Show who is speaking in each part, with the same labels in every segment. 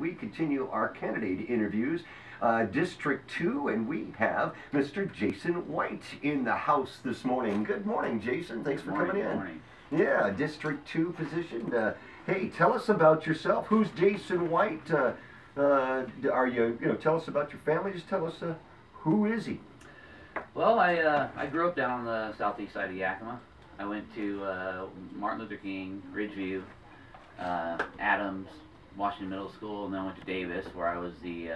Speaker 1: We continue our candidate interviews, District 2, and we have Mr. Jason White in the house this morning. Good morning, Jason. Thanks for coming in.
Speaker 2: Good morning.
Speaker 1: Yeah, District 2 position. Hey, tell us about yourself. Who's Jason White? Are you, tell us about your family. Just tell us, who is he?
Speaker 2: Well, I grew up down on the southeast side of Yakima. I went to Martin Luther King, Ridgeview, Adams, Washington Middle School, and then went to Davis, where I was the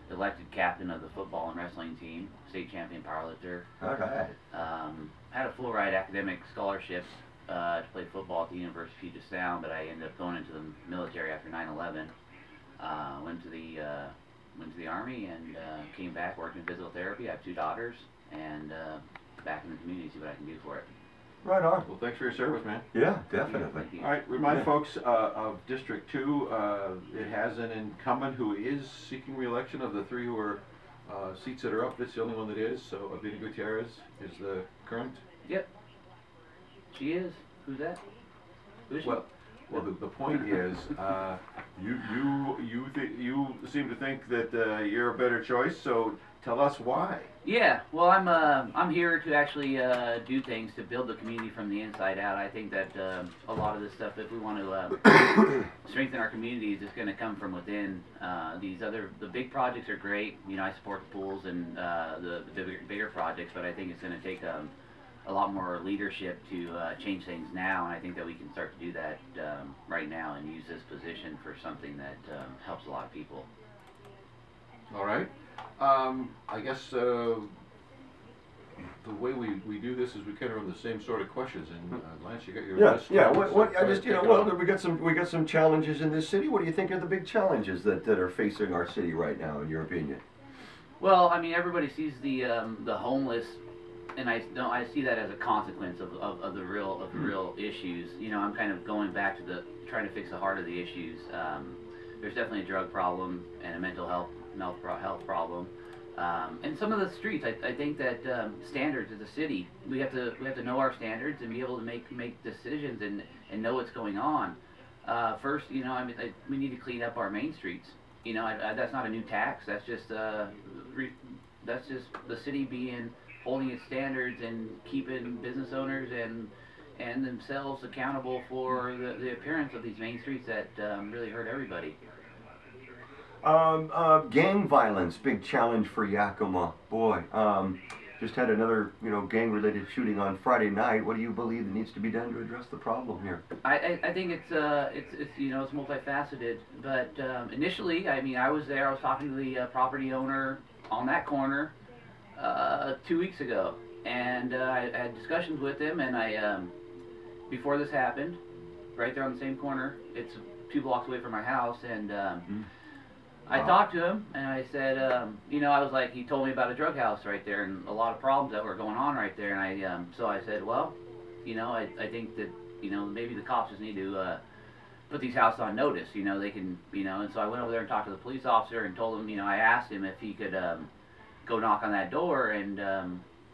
Speaker 2: elected captain of the football and wrestling team, state champion powerlifter.
Speaker 1: All right.
Speaker 2: Had a full ride academic scholarship to play football at the University of Puget Sound, but I ended up going into the military after 9/11. Went to the Army and came back, worked in physical therapy. I have 2 daughters, and back in the community, see what I can do for it.
Speaker 1: Right on.
Speaker 3: Well, thanks for your service, man.
Speaker 1: Yeah, definitely.
Speaker 2: Thank you.
Speaker 3: All right, remind folks of District 2, it has an incumbent who is seeking re-election. Of the 3 who are seats that are up, it's the only one that is. So Abina Gutierrez is the current.
Speaker 2: Yep. She is. Who's that? Who is she?
Speaker 3: Well, the point is, you seem to think that you're a better choice. So tell us why.
Speaker 2: Yeah, well, I'm here to actually do things to build the community from the inside out. I think that a lot of this stuff, if we want to strengthen our communities, is going to come from within. The big projects are great. I support the pools and the bigger projects, but I think it's going to take a lot more leadership to change things now, and I think that we can start to do that right now and use this position for something that helps a lot of people.
Speaker 3: All right. I guess the way we do this is we kind of run the same sort of questions. And Lance, you got your list.
Speaker 1: Yeah. What I just well, we got some challenges in this city. What do you think are the big challenges that are facing our city right now, in your opinion?
Speaker 2: Well, I mean, everybody sees the homeless, and I see that as a consequence of the real issues. I'm kind of going back to trying to fix the heart of the issues. There's definitely a drug problem and a mental health problem, and some of the streets. I think that standards as a city, we have to know our standards and be able to make decisions and know what's going on. First, we need to clean up our main streets. That's not a new tax. That's just the city holding its standards and keeping business owners and themselves accountable for the appearance of these main streets that really hurt everybody.
Speaker 1: Gang violence, big challenge for Yakima. Boy, just had another, gang-related shooting on Friday night. What do you believe that needs to be done to address the problem here?
Speaker 2: I think it's multifaceted. But initially, I was there. I was talking to the property owner on that corner 2 weeks ago, and I had discussions with him. And before this happened, right there on the same corner, it's 2 blocks away from my house, and I talked to him, and I said, I was like, he told me about a drug house right there and a lot of problems that were going on right there, and so I said, well, I think that, maybe the cops just need to put these houses on notice, they can, and so I went over there and talked to the police officer and told him, I asked him if he could go knock on that door and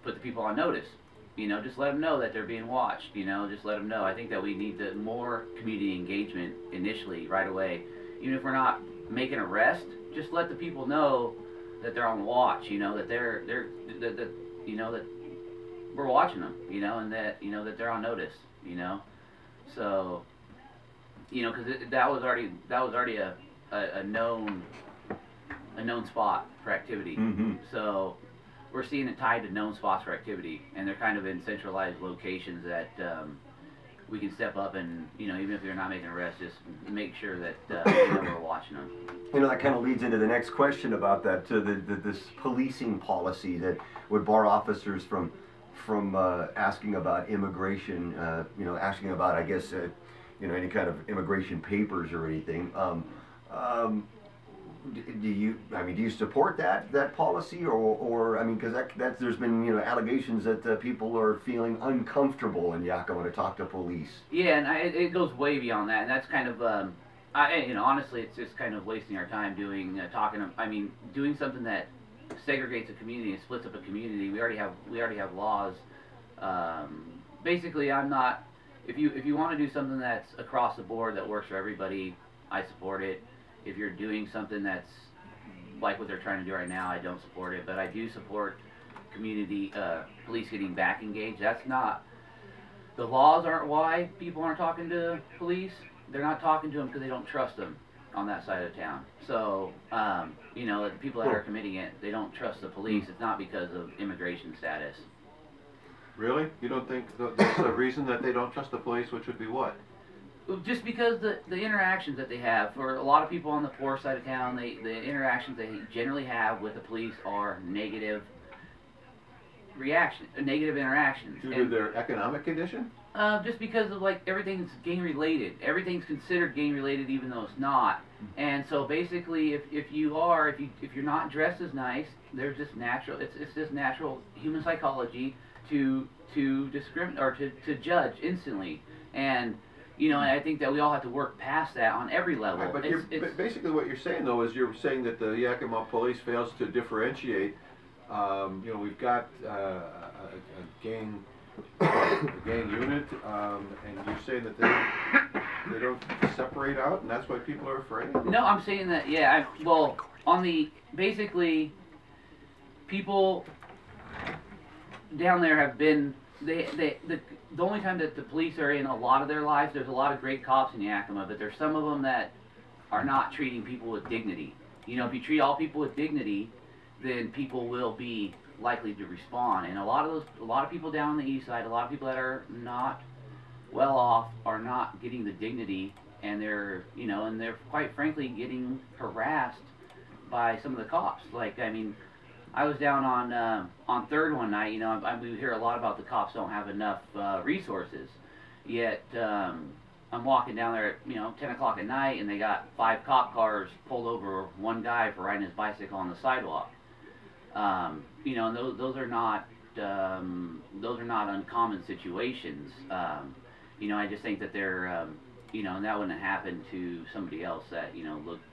Speaker 2: put the people on notice, just let them know that they're being watched, just let them know. I think that we need more community engagement initially, right away, even if we're not make an arrest, just let the people know that they're on watch, that that we're watching them, and that that they're on notice, so because that was already a known spot for activity.
Speaker 1: Mm-hmm.
Speaker 2: So we're seeing it tied to known spots for activity, and they're kind of in centralized locations that we can step up and, even if you're not making arrests, just make sure that we're watching them.
Speaker 1: That kind of leads into the next question about that, this policing policy that would bar officers from asking about immigration, asking about, I guess, any kind of immigration papers or anything. Do you support that policy, or because there's been allegations that people are feeling uncomfortable in Yakima to talk to police.
Speaker 2: Yeah, and it goes way beyond that, and that's kind of honestly, it's just kind of wasting our time doing something that segregates a community and splits up a community. We already have laws. Basically, I'm not. If you want to do something that's across the board that works for everybody, I support it. If you're doing something that's like what they're trying to do right now, I don't support it. But I do support community police getting back engaged. That's not, the laws aren't why people aren't talking to police. They're not talking to them because they don't trust them on that side of town. So, you know, the people that are committing it, they don't trust the police. It's not because of immigration status.
Speaker 3: Really? You don't think that's the reason that they don't trust the police, which would be what?
Speaker 2: Just because the interactions that they have, for a lot of people on the poor side of town, the interactions they generally have with the police are negative negative interactions.
Speaker 3: Due to their economic condition?
Speaker 2: Just because of, like, everything's gang related. Everything's considered gang related even though it's not. And so basically if you're not dressed as nice, there's just natural, it's just natural human psychology to discriminate or to judge instantly. And you know, and I think that we all have to work past that on every level.
Speaker 3: Right, but basically what you're saying, though, is you're saying that the Yakima police fails to differentiate. You know, we've got a gang unit, and you're saying that they don't separate out, and that's why people are afraid?
Speaker 2: No, I'm saying that, yeah, well, on the, basically, people down there have been, the only time that the police are in a lot of their lives, there's a lot of great cops in Yakima, but there's some of them that are not treating people with dignity. You know, if you treat all people with dignity, then people will be likely to respond. And a lot of people down on the east side, a lot of people that are not well off are not getting the dignity, and they're, you know, and they're quite frankly getting harassed by some of the cops. Like, I mean, I was down on 3rd one night. You know, we hear a lot about the cops don't have enough resources. Yet I'm walking down there at, you know, 10 o'clock at night, and they got 5 cop cars pulled over one guy for riding his bicycle on the sidewalk. You know, and those are not uncommon situations. You know, I just think that they're you know, and that wouldn't happen to somebody else that, you know, looked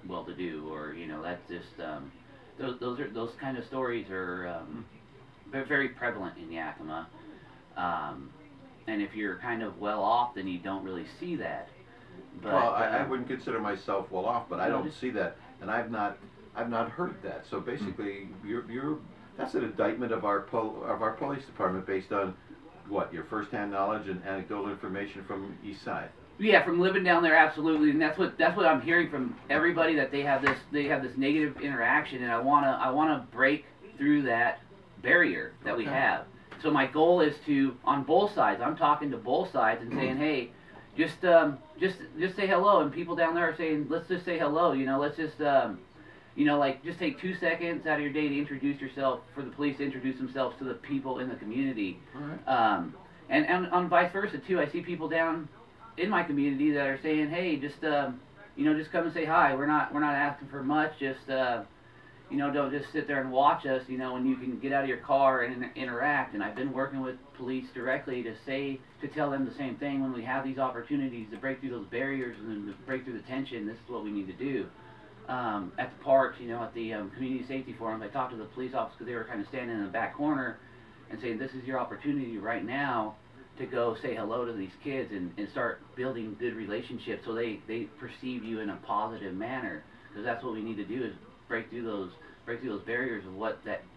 Speaker 2: well-to-do, or, you know, that's just those kind of stories are very prevalent in Yakima. And if you're kind of well off, then you don't really see that. But,
Speaker 3: well, I wouldn't consider myself well off, but I don't see that, and I've not heard that. So basically, that's an indictment of our police department based on what, your first-hand knowledge and anecdotal information from East Side.
Speaker 2: Yeah, from living down there, absolutely, and that's what I'm hearing from everybody, that they have this negative interaction, and I wanna break through that barrier that we have. So my goal is to, on both sides, I'm talking to both sides and saying, hey, just say hello, and people down there are saying, let's just say hello, you know, let's just you know, like, just take 2 seconds out of your day to introduce yourself, for the police to introduce themselves to the people in the community.
Speaker 3: All right.
Speaker 2: And on vice versa too, I see people down in my community that are saying, hey, just you know, just come and say hi. We're not asking for much. Just you know, don't just sit there and watch us. You know, when you can get out of your car and interact. And I've been working with police directly to tell them the same thing. When we have these opportunities to break through those barriers and to break through the tension, this is what we need to do. At the parks, you know, at the community safety forum, I talked to the police officers because they were kind of standing in the back corner and saying, this is your opportunity right now to go say hello to these kids and start building good relationships, so they perceive you in a positive manner, because that's what we need to do, is break through those barriers of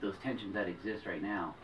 Speaker 2: those tensions that exist right now.